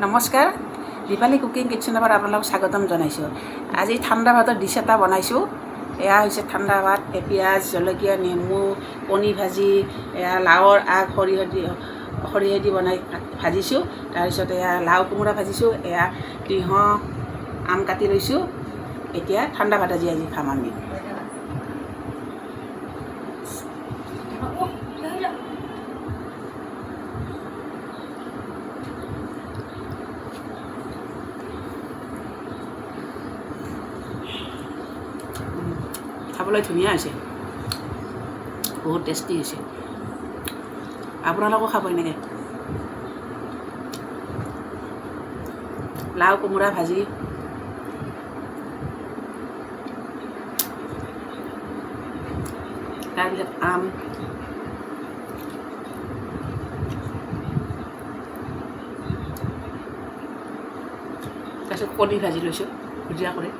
নমস্কাৰ, দীপালী কুকিং কিটচেনৰ পৰা আপোনালোকক স্বাগতম জনাইছোঁ। আজি ঠাণ্ডা ভাতৰ ডিছ এটা বনাইছোঁ। এয়া হৈছে ঠাণ্ডা ভাত, পিঁয়াজ, জলকীয়া, নেমু, কণী ভাজি, এয়া লাওৰ আগ সৰিয়হ দি বনাই ভাজিছোঁ। তাৰপিছত এয়া লাও কোমোৰা ভাজিছোঁ, এয়া তিয়ঁহ আম কাটি লৈছোঁ। এতিয়া ঠাণ্ডা ভাত আজি খাম আমি। খাবলৈ ধুনীয়া হৈছে, বহুত টেষ্টি হৈছে। আপোনালোকেও খাব এনেকৈ। লাও কোমোৰা ভাজি, তাৰপিছত আম, তাৰপিছত কণী ভাজি লৈছোঁ ভুজিয়া কৰি।